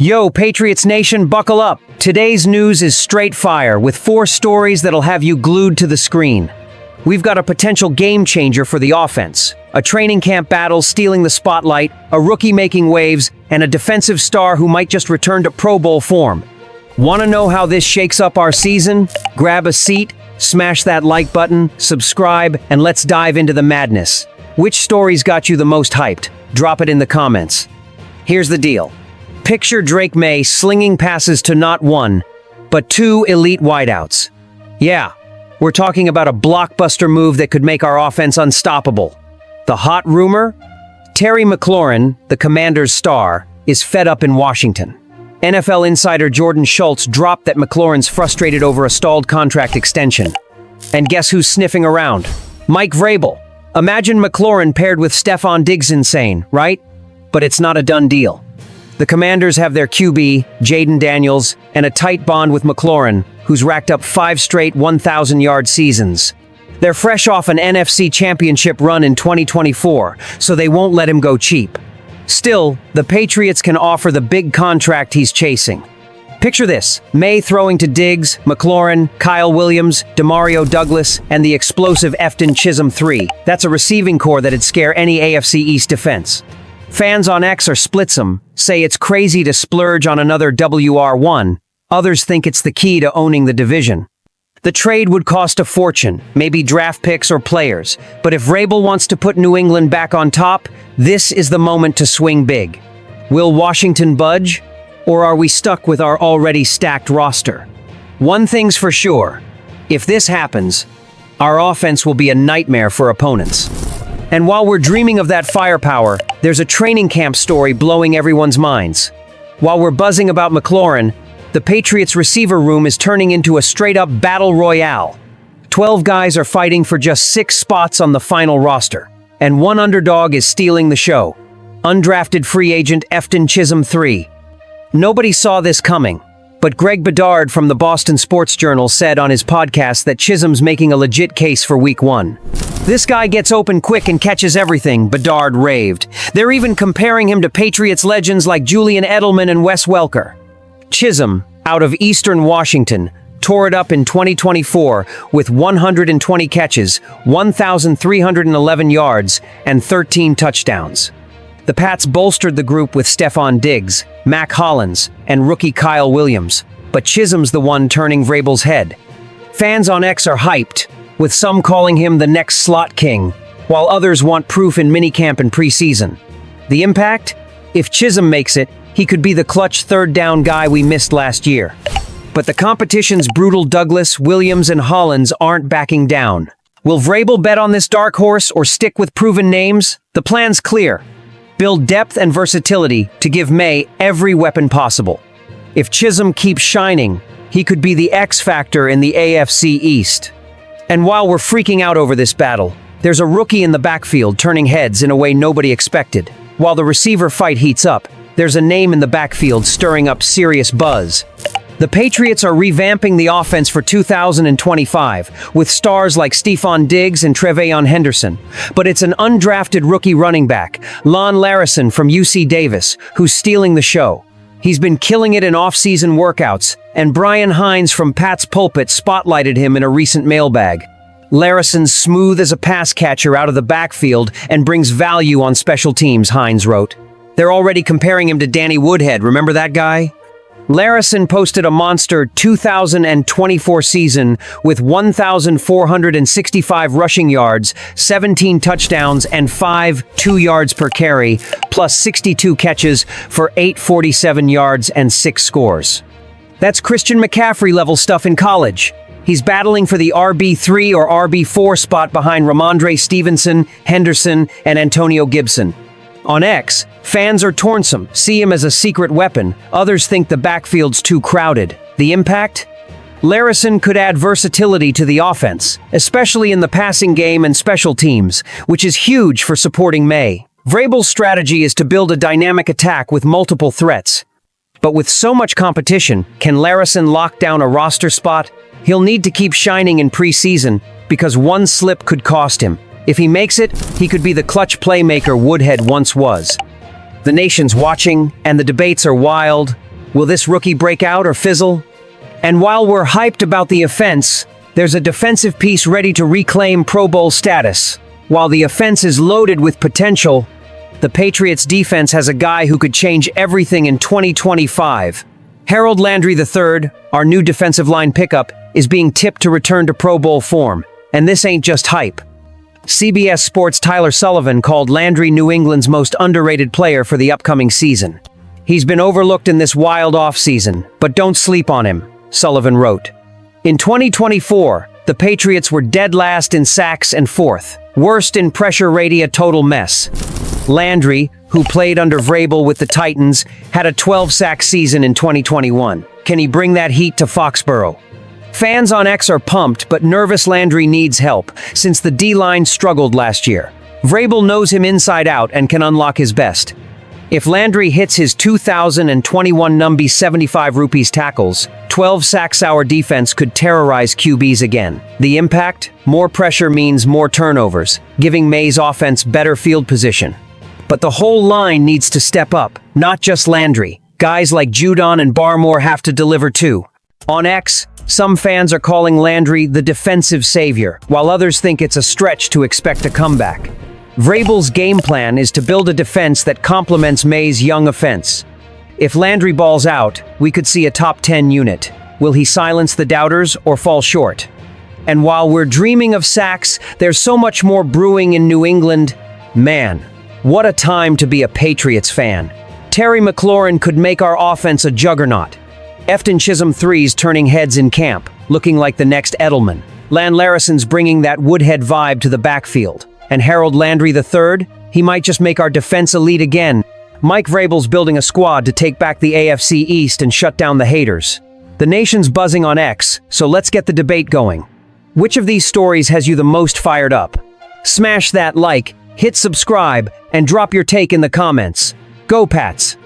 Yo, Patriots Nation, buckle up. Today's news is straight fire with 4 stories that'll have you glued to the screen. We've got a potential game changer for the offense, a training camp battle stealing the spotlight, a rookie making waves, and a defensive star who might just return to Pro Bowl form. Want to know how this shakes up our season? Grab a seat, smash that like button, subscribe, and let's dive into the madness. Which stories got you the most hyped? Drop it in the comments. Here's the deal. Picture Drake May slinging passes to not one, but 2 elite wideouts. Yeah, we're talking about a blockbuster move that could make our offense unstoppable. The hot rumor? Terry McLaurin, the Commanders' star, is fed up in Washington. NFL insider Jordan Schultz dropped that McLaurin's frustrated over a stalled contract extension. And guess who's sniffing around? Mike Vrabel. Imagine McLaurin paired with Stefon Diggs insane, right? But it's not a done deal. The Commanders have their QB, Jaden Daniels, and a tight bond with McLaurin, who's racked up 5 straight 1,000-yard seasons. They're fresh off an NFC championship run in 2024, so they won't let him go cheap. Still, the Patriots can offer the big contract he's chasing. Picture this: May throwing to Diggs, McLaurin, Kyle Williams, Demario Douglas, and the explosive Efton Chisholm III. That's a receiving core that'd scare any AFC East defense. Fans on X or Splitsum say it's crazy to splurge on another WR1. Others think it's the key to owning the division. The trade would cost a fortune, maybe draft picks or players. But if Vrabel wants to put New England back on top, this is the moment to swing big. Will Washington budge? Or are we stuck with our already stacked roster? One thing's for sure. If this happens, our offense will be a nightmare for opponents. And while we're dreaming of that firepower, there's a training camp story blowing everyone's minds. While we're buzzing about McLaurin, the Patriots receiver room is turning into a straight-up battle royale. 12 guys are fighting for just 6 spots on the final roster, and one underdog is stealing the show. Undrafted free agent Efton Chisholm III. Nobody saw this coming, but Greg Bedard from the Boston Sports Journal said on his podcast that Chisholm's making a legit case for Week 1. This guy gets open quick and catches everything, Bedard raved. They're even comparing him to Patriots legends like Julian Edelman and Wes Welker. Chisholm, out of Eastern Washington, tore it up in 2024 with 120 catches, 1,311 yards, and 13 touchdowns. The Pats bolstered the group with Stefon Diggs, Mac Hollins, and rookie Kyle Williams, but Chisholm's the one turning Vrabel's head. Fans on X are hyped, with some calling him the next slot king, while others want proof in minicamp and preseason. The impact? If Chisholm makes it, he could be the clutch third down guy we missed last year. But the competition's brutal Douglas, Williams, and Hollins aren't backing down. Will Vrabel bet on this dark horse or stick with proven names? The plan's clear. Build depth and versatility to give May every weapon possible. If Chisholm keeps shining, he could be the X factor in the AFC East. And while we're freaking out over this battle, there's a rookie in the backfield turning heads in a way nobody expected. While the receiver fight heats up, there's a name in the backfield stirring up serious buzz. The Patriots are revamping the offense for 2025, with stars like Stefon Diggs and Tre'Veyon Henderson. But it's an undrafted rookie running back, Lon Larison from UC Davis, who's stealing the show. He's been killing it in off-season workouts, and Brian Hines from Pat's Pulpit spotlighted him in a recent mailbag. Larison's smooth as a pass catcher out of the backfield and brings value on special teams, Hines wrote. They're already comparing him to Danny Woodhead, remember that guy? Larison posted a monster 2024 season with 1,465 rushing yards, 17 touchdowns, and 2 yards per carry, plus 62 catches for 847 yards and 6 scores. That's Christian McCaffrey level stuff in college. He's battling for the RB3 or RB4 spot behind Ramondre Stevenson, Henderson, and Antonio Gibson. On X, fans are tornsome, see him as a secret weapon. Others think the backfield's too crowded. The impact? Larison could add versatility to the offense, especially in the passing game and special teams, which is huge for supporting May. Vrabel's strategy is to build a dynamic attack with multiple threats. But with so much competition, can Larison lock down a roster spot? He'll need to keep shining in preseason, because one slip could cost him. If he makes it, he could be the clutch playmaker Woodhead once was. The nation's watching, and the debates are wild. Will this rookie break out or fizzle? And while we're hyped about the offense, there's a defensive piece ready to reclaim Pro Bowl status. While the offense is loaded with potential, the Patriots defense has a guy who could change everything in 2025. Harold Landry III, our new defensive line pickup, is being tipped to return to Pro Bowl form. And this ain't just hype. CBS Sports' Tyler Sullivan called Landry New England's most underrated player for the upcoming season. He's been overlooked in this wild offseason, but don't sleep on him, Sullivan wrote. In 2024, the Patriots were dead last in sacks and fourth, worst in pressure rating, a total mess. Landry, who played under Vrabel with the Titans, had a 12-sack season in 2021. Can he bring that heat to Foxborough? Fans on X are pumped, but nervous Landry needs help, since the D-line struggled last year. Vrabel knows him inside out and can unlock his best. If Landry hits his 2021 numby 75 rupees tackles, 12 sacks, our defense could terrorize QBs again. The impact? More pressure means more turnovers, giving May's offense better field position. But the whole line needs to step up, not just Landry. Guys like Judon and Barmore have to deliver too. On X, some fans are calling Landry the defensive savior, while others think it's a stretch to expect a comeback. Vrabel's game plan is to build a defense that complements May's young offense. If Landry balls out, we could see a top 10 unit. Will he silence the doubters or fall short? And while we're dreaming of sacks, there's so much more brewing in New England. Man, what a time to be a Patriots fan. Terry McLaurin could make our offense a juggernaut. Efton Chisholm III's turning heads in camp, looking like the next Edelman. Lan Larison's bringing that Woodhead vibe to the backfield. And Harold Landry III, he might just make our defense elite again. Mike Vrabel's building a squad to take back the AFC East and shut down the haters. The nation's buzzing on X, so let's get the debate going. Which of these stories has you the most fired up? Smash that like, hit subscribe, and drop your take in the comments. Go Pats!